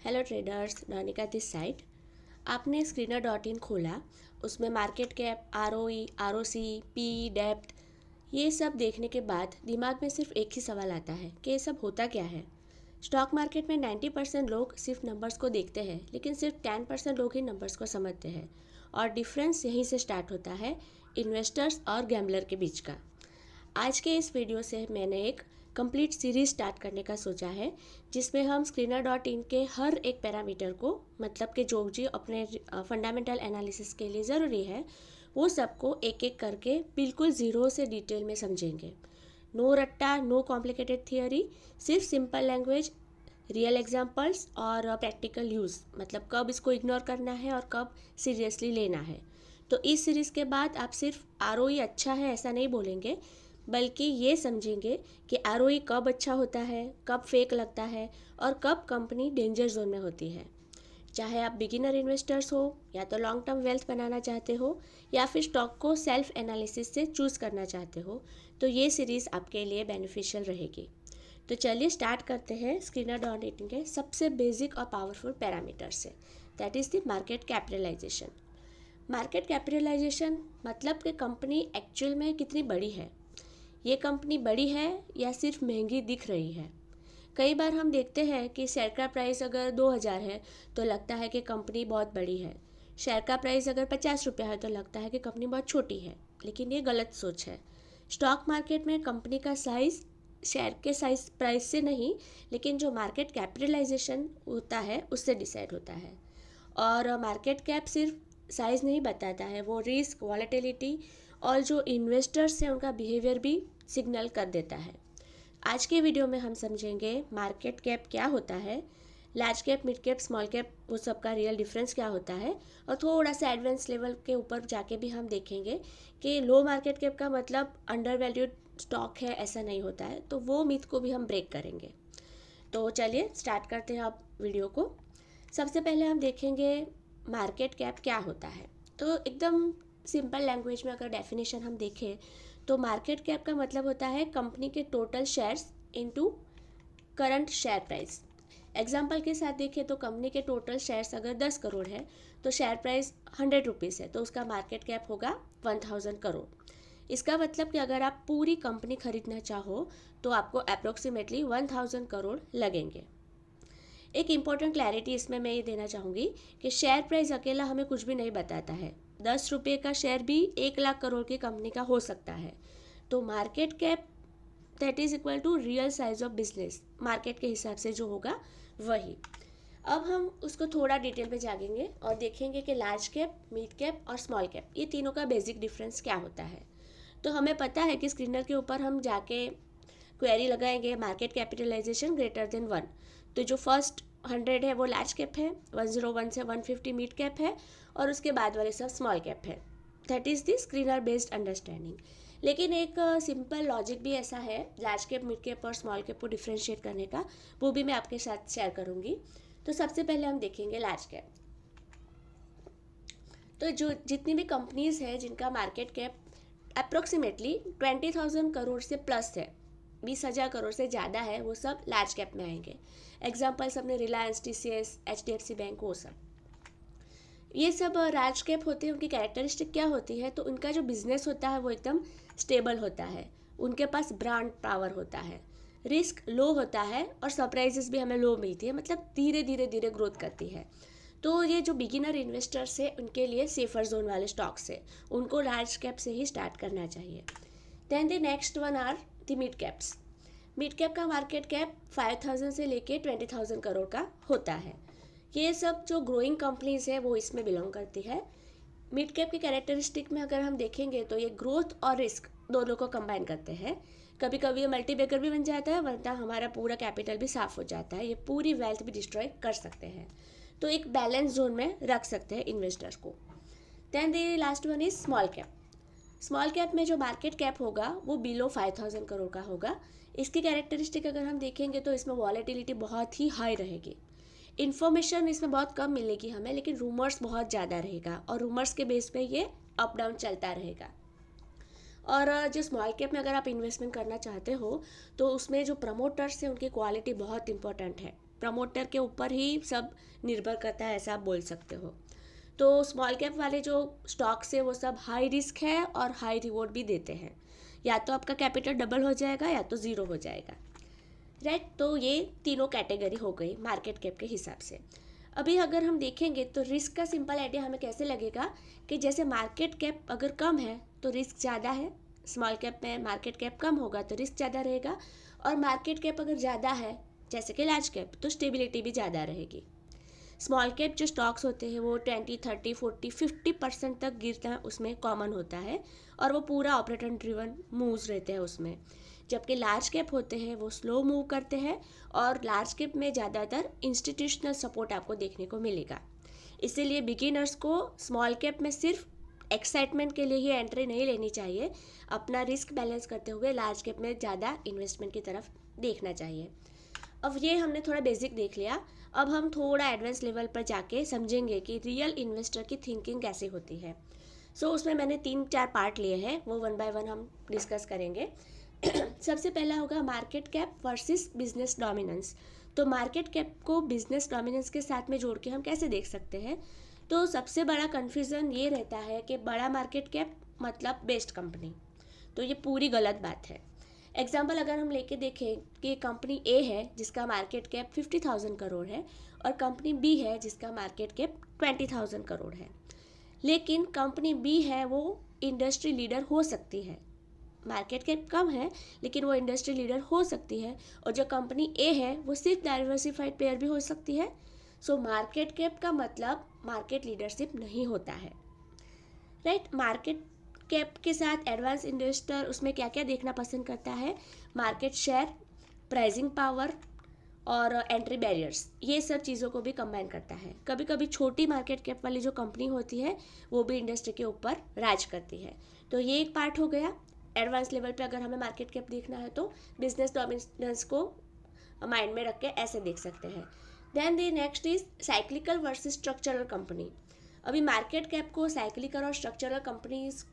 Hello traders, Nanika this side. आपने Screener in खोला, उसमें market cap, ROE, ROC, P, depth, ये सब देखने के बाद दिमाग में सिर्फ एक ही सवाल आता है कि ये सब होता क्या है। स्टॉक मार्केट में 90% लोग सिर्फ नंबर्स को देखते हैं, लेकिन सिर्फ 10% लोग ही नंबर्स को समझते हैं। और डिफरेंस यहीं से स्टार्ट होता है इन्वेस्टर्स और गैम्बलर के बीच का। आज के इस वीडियो से मैंने एक कंप्लीट सीरीज स्टार्ट करने का सोचा है, जिसमें हम स्क्रीनर.इन के हर एक पैरामीटर को, मतलब कि जो जी अपने फंडामेंटल एनालिसिस के लिए ज़रूरी है, वो सबको एक एक करके बिल्कुल ज़ीरो से डिटेल में समझेंगे। नो रट्टा, नो कॉम्प्लिकेटेड थियोरी, सिर्फ सिंपल लैंग्वेज, रियल एग्जांपल्स और प्रैक्टिकल यूज़, मतलब कब इसको इग्नोर करना है और कब सीरियसली लेना है। तो इस सीरीज़ के बाद आप सिर्फ आरओई अच्छा है ऐसा नहीं बोलेंगे, बल्कि ये समझेंगे कि आरओई कब अच्छा होता है, कब फेक लगता है और कब कंपनी डेंजर जोन में होती है। चाहे आप बिगिनर इन्वेस्टर्स हो, या तो लॉन्ग टर्म वेल्थ बनाना चाहते हो, या फिर स्टॉक को सेल्फ एनालिसिस से चूज़ करना चाहते हो, तो ये सीरीज़ आपके लिए बेनिफिशियल रहेगी। तो चलिए स्टार्ट करते हैं स्क्रीनर.इन के सबसे बेसिक और पावरफुल पैरामीटर से, that is the market capitalization. Market capitalization मतलब कि कंपनी एक्चुअल में कितनी बड़ी है। ये कंपनी बड़ी है या सिर्फ महंगी दिख रही है। कई बार हम देखते हैं कि शेयर का प्राइस अगर 2000 है तो लगता है कि कंपनी बहुत बड़ी है। शेयर का प्राइस अगर 50 रुपया है तो लगता है कि कंपनी बहुत छोटी है, लेकिन ये गलत सोच है। स्टॉक मार्केट में कंपनी का साइज़ शेयर के साइज प्राइस से नहीं, लेकिन जो मार्केट कैपिटलाइजेशन होता है उससे डिसाइड होता है। और मार्केट कैप सिर्फ साइज़ नहीं बताता है, वो रिस्क, वॉलेटिलिटी और जो इन्वेस्टर्स हैं उनका बिहेवियर भी सिग्नल कर देता है। आज के वीडियो में हम समझेंगे मार्केट कैप क्या होता है, large cap, mid cap, small cap, वो सब का रियल डिफरेंस क्या होता है, और थोड़ा सा एडवांस लेवल के ऊपर जाके भी हम देखेंगे कि लो मार्केट कैप का मतलब अंडर वैल्यूड स्टॉक है, ऐसा नहीं होता है। तो वो मिथ को भी हम ब्रेक करेंगे। तो चलिए स्टार्ट करते हैं आप वीडियो को। सबसे पहले हम देखेंगे मार्केट कैप क्या होता है। तो एकदम सिंपल लैंग्वेज में अगर डेफिनेशन हम देखें तो मार्केट कैप का मतलब होता है कंपनी के total shares into current share price. Example के साथ देखें तो कंपनी के टोटल शेयर्स अगर 10 करोड़ है तो शेयर प्राइस 100 रुपीज़ है, तो उसका मार्केट कैप होगा 1000 करोड़। इसका मतलब कि अगर आप पूरी कंपनी खरीदना चाहो तो आपको अप्रोक्सीमेटली 1000 करोड़ लगेंगे। एक इम्पॉर्टेंट क्लैरिटी इसमें मैं ये देना चाहूँगी कि शेयर प्राइस अकेला हमें कुछ भी नहीं बताता है। 10 रुपये का शेयर भी 1 लाख करोड़ की कंपनी का हो सकता है। तो market cap that is equal to real size of business, market के हिसाब से जो होगा वही। अब हम उसको थोड़ा डिटेल में जागेंगे और देखेंगे कि लार्ज कैप, मिड कैप और स्मॉल कैप, ये तीनों का बेसिक डिफरेंस क्या होता है। तो हमें पता है कि स्क्रीनर के ऊपर हम जाके क्वेरी लगाएंगे मार्केट कैपिटलाइजेशन ग्रेटर देन 1। तो जो फर्स्ट 100 है वो लार्ज कैप है, 101 से 150 मिड कैप है, और उसके बाद वाले सब स्मॉल कैप है। That is the screener based understanding. लेकिन एक सिंपल लॉजिक भी ऐसा है लार्ज कैप, मिड कैप और स्मॉल कैप को डिफ्रेंशिएट करने का, वो भी मैं आपके साथ शेयर करूँगी। तो सबसे पहले हम देखेंगे लार्ज कैप। तो जो जितनी भी कंपनीज़ है जिनका मार्केट कैप अप्रोक्सीमेटली 20,000 करोड़ से प्लस है, 20,000 करोड़ से ज़्यादा है, वो सब लार्ज कैप में आएंगे। एग्जाम्पल्स अपने रिलायंस, TCS, HDFC बैंक, वो सब, ये सब लार्ज कैप होते हैं। उनकी कैरेक्टरिस्टिक क्या होती है, तो उनका जो बिजनेस होता है वो एकदम स्टेबल होता है, उनके पास ब्रांड पावर होता है, रिस्क लो होता है और सरप्राइजेस भी हमें लो मिलती है, मतलब धीरे धीरे धीरे ग्रोथ करती है। तो ये जो बिगिनर इन्वेस्टर्स है उनके लिए सेफर जोन वाले स्टॉक्स है, उनको लार्ज कैप से ही स्टार्ट करना चाहिए। Then the next one are the mid caps. Mid cap का मार्केट कैप 5000 से लेके 20,000 करोड़ का होता है। ये सब जो ग्रोइंग कंपनीज है वो इसमें बिलोंग करती है। मिड कैप की कैरेक्टरिस्टिक में अगर हम देखेंगे तो ये ग्रोथ और रिस्क दोनों को कंबाइन करते हैं। कभी कभी ये मल्टीबैगर भी बन जाता है, वरना हमारा पूरा कैपिटल भी साफ हो जाता है, ये पूरी वेल्थ भी डिस्ट्रॉय कर सकते हैं। तो एक बैलेंस जोन में रख सकते हैं इन्वेस्टर्स को। Then the last one is small cap. Small cap में जो मार्केट कैप होगा वो बिलो 5000 करोड़ का होगा। इसकी कैरेक्टरिस्टिक अगर हम देखेंगे तो इसमें वॉलेटिलिटी बहुत ही हाई रहेगी, इन्फॉर्मेशन इसमें बहुत कम मिलेगी हमें, लेकिन रूमर्स बहुत ज़्यादा रहेगा और रूमर्स के बेस पे ये अप डाउन चलता रहेगा। और जो स्मॉल कैप में अगर आप इन्वेस्टमेंट करना चाहते हो तो उसमें जो प्रमोटर्स हैं उनकी क्वालिटी बहुत इंपॉर्टेंट है। प्रमोटर के ऊपर ही सब निर्भर करता है, ऐसा आप बोल सकते हो। तो स्मॉल कैप वाले जो स्टॉक्स है वो सब हाई रिस्क है और हाई रिवॉर्ड भी देते हैं। या तो आपका कैपिटल डबल हो जाएगा या तो ज़ीरो हो जाएगा, राइट। तो ये तीनों कैटेगरी हो गई मार्केट कैप के हिसाब से। अभी अगर हम देखेंगे तो रिस्क का सिंपल आइडिया हमें कैसे लगेगा कि जैसे मार्केट कैप अगर कम है तो रिस्क ज़्यादा है, स्मॉल कैप में मार्केट कैप कम होगा तो रिस्क ज़्यादा रहेगा, और मार्केट कैप अगर ज़्यादा है जैसे कि लार्ज कैप तो स्टेबिलिटी भी ज़्यादा रहेगी। स्मॉल कैप जो स्टॉक्स होते हैं वो 20, 30, 40, 50% तक गिरना उसमें कॉमन होता है, और वो पूरा ऑपरेटर ड्रिवन मूव्स रहते हैं उसमें। जबकि लार्ज कैप होते हैं वो स्लो मूव करते हैं, और लार्ज कैप में ज़्यादातर इंस्टीट्यूशनल सपोर्ट आपको देखने को मिलेगा। इसीलिए बिगिनर्स को स्मॉल कैप में सिर्फ एक्साइटमेंट के लिए ही एंट्री नहीं लेनी चाहिए, अपना रिस्क बैलेंस करते हुए लार्ज कैप में ज़्यादा इन्वेस्टमेंट की तरफ देखना चाहिए। अब ये हमने थोड़ा बेसिक देख लिया, अब हम थोड़ा एडवांस लेवल पर जाके समझेंगे कि रियल इन्वेस्टर की थिंकिंग कैसे होती है। सो उसमें मैंने 3-4 पार्ट लिए हैं, वो 1 बाय 1 हम डिस्कस करेंगे। सबसे पहला होगा market cap versus business dominance. तो मार्केट कैप को बिजनेस डोमिनेंस के साथ में जोड़ के हम कैसे देख सकते हैं। तो सबसे बड़ा कन्फ्यूज़न ये रहता है कि बड़ा मार्केट कैप मतलब बेस्ट कंपनी, तो ये पूरी गलत बात है। एग्जाम्पल अगर हम लेके देखें कि कंपनी ए है जिसका मार्केट कैप 50,000 करोड़ है, और कंपनी बी है जिसका मार्केट कैप 20,000 करोड़ है, लेकिन कंपनी बी है वो इंडस्ट्री लीडर हो सकती है, मार्केट कैप कम है लेकिन वो इंडस्ट्री लीडर हो सकती है, और जो कंपनी ए है वो सिर्फ डाइवर्सिफाइड प्लेयर भी हो सकती है। सो मार्केट कैप का मतलब मार्केट लीडरशिप नहीं होता है, राइट। मार्केट कैप के साथ एडवांस इन्वेस्टर उसमें क्या क्या देखना पसंद करता है, मार्केट शेयर, प्राइसिंग पावर और एंट्री बैरियर्स, ये सब चीज़ों को भी कंबाइन करता है। कभी कभी छोटी मार्केट कैप वाली जो कंपनी होती है वो भी इंडस्ट्री के ऊपर राज करती है। तो ये एक पार्ट हो गया। एडवांस लेवल पे अगर हमें मार्केट कैप देखना है तो बिजनेस डोमिनेंस को माइंड में रख के ऐसे देख सकते हैं। Then the next is cyclical versus structural company. अभी मार्केट कैप को साइक्लिकल और स्ट्रक्चरल कंपनीज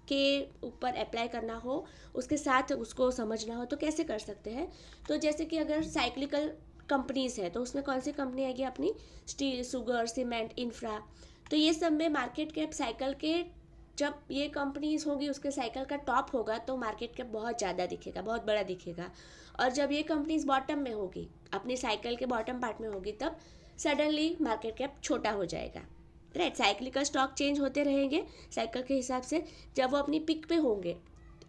के ऊपर अप्लाई करना हो, उसके साथ उसको समझना हो तो कैसे कर सकते हैं। तो जैसे कि अगर साइक्लिकल कंपनीज है तो उसमें कौन सी कंपनी आएगी अपनी, स्टील, शुगर, सीमेंट, इंफ्रा। तो ये सब में मार्केट कैप साइकिल के जब ये कंपनीज होगी उसके साइकिल का टॉप होगा तो मार्केट कैप बहुत ज़्यादा दिखेगा, बहुत बड़ा दिखेगा, और जब ये कंपनीज बॉटम में होगी, अपनी साइकिल के बॉटम पार्ट में होगी, तब सडनली मार्केट कैप छोटा हो जाएगा, राइट। साइक्लिकल स्टॉक चेंज होते रहेंगे साइकिल के हिसाब से, जब वो अपनी पिक पे होंगे,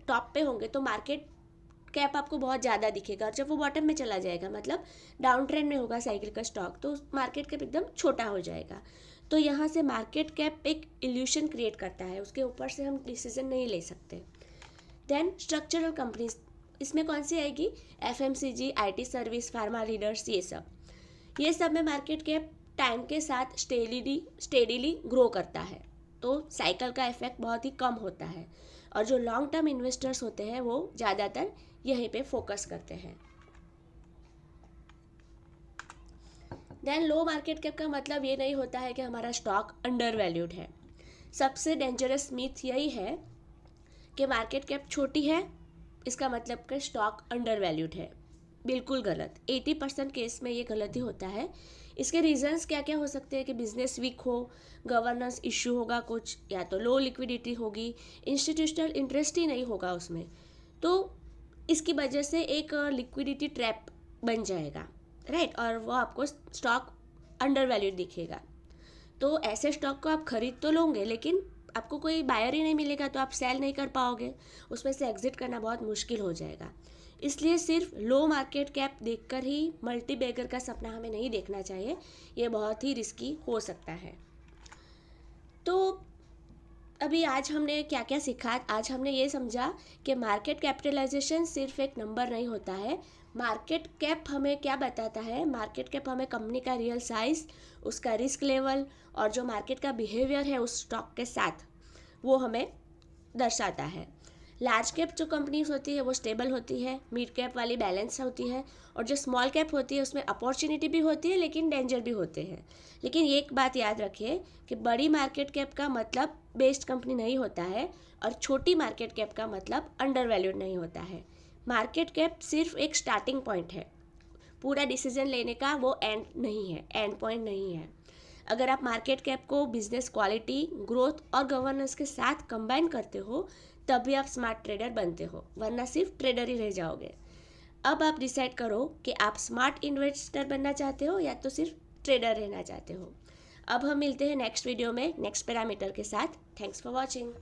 टॉप पे होंगे, तो मार्केट कैप आपको बहुत ज़्यादा दिखेगा, और जब वो बॉटम में चला जाएगा मतलब डाउन ट्रेंड में होगा साइकिल का स्टॉक, तो मार्केट कैप एकदम छोटा हो जाएगा। तो यहाँ से मार्केट कैप एक इल्यूशन क्रिएट करता है, उसके ऊपर से हम डिसीजन नहीं ले सकते। देन स्ट्रक्चरल कंपनीज, इसमें कौन सी आएगी, FMCG, IT service, pharma leaders, ये सब में मार्केट कैप टाइम के साथ स्टेडीली ग्रो करता है, तो साइकिल का इफेक्ट बहुत ही कम होता है, और जो लॉन्ग टर्म इन्वेस्टर्स होते हैं वो ज़्यादातर यहीं पे फोकस करते हैं। देन लो मार्केट कैप का मतलब ये नहीं होता है कि हमारा स्टॉक अंडर वैल्यूड है। सबसे डेंजरस मिथ यही है कि मार्केट कैप छोटी है इसका मतलब कि स्टॉक अंडर वैल्यूड है। बिल्कुल गलत, 80% केस में ये गलती होता है। इसके रीजंस क्या क्या हो सकते हैं कि बिजनेस वीक हो, गवर्नेंस इश्यू होगा कुछ, या तो लो लिक्विडिटी होगी, इंस्टीट्यूशनल इंटरेस्ट ही नहीं होगा उसमें, तो इसकी वजह से एक लिक्विडिटी ट्रैप बन जाएगा, राइट, और वो आपको स्टॉक अंडर वैल्यूड दिखेगा। तो ऐसे स्टॉक को आप खरीद तो लोगे लेकिन आपको कोई बायर ही नहीं मिलेगा, तो आप सेल नहीं कर पाओगे, उसमें से एग्जिट करना बहुत मुश्किल हो जाएगा। इसलिए सिर्फ लो मार्केट कैप देखकर ही मल्टी बैगर का सपना हमें नहीं देखना चाहिए, ये बहुत ही रिस्की हो सकता है। तो अभी आज हमने क्या क्या सीखा, आज हमने ये समझा कि मार्केट कैपिटलाइजेशन सिर्फ एक नंबर नहीं होता है। मार्केट कैप हमें क्या बताता है, मार्केट कैप हमें कंपनी का रियल साइज, उसका रिस्क लेवल और जो मार्केट का बिहेवियर है उस स्टॉक के साथ वो हमें दर्शाता है। लार्ज कैप जो कंपनीज होती है वो स्टेबल होती है, मिड कैप वाली बैलेंस होती है, और जो स्मॉल कैप होती है उसमें अपॉर्चुनिटी भी होती है लेकिन डेंजर भी होते हैं। लेकिन एक बात याद रखिए कि बड़ी मार्केट कैप का मतलब बेस्ट कंपनी नहीं होता है, और छोटी मार्केट कैप का मतलब अंडर वैल्यूड नहीं होता है। मार्केट कैप सिर्फ एक स्टार्टिंग पॉइंट है, पूरा डिसीजन लेने का वो एंड नहीं है, एंड पॉइंट नहीं है। अगर आप मार्केट कैप को बिजनेस क्वालिटी, ग्रोथ और गवर्नेंस के साथ कंबाइन करते हो तभी आप स्मार्ट ट्रेडर बनते हो, वरना सिर्फ ट्रेडर ही रह जाओगे। अब आप डिसाइड करो कि आप स्मार्ट इन्वेस्टर बनना चाहते हो या तो सिर्फ ट्रेडर रहना चाहते हो। अब हम मिलते हैं नेक्स्ट वीडियो में नेक्स्ट पैरामीटर के साथ। Thanks for watching.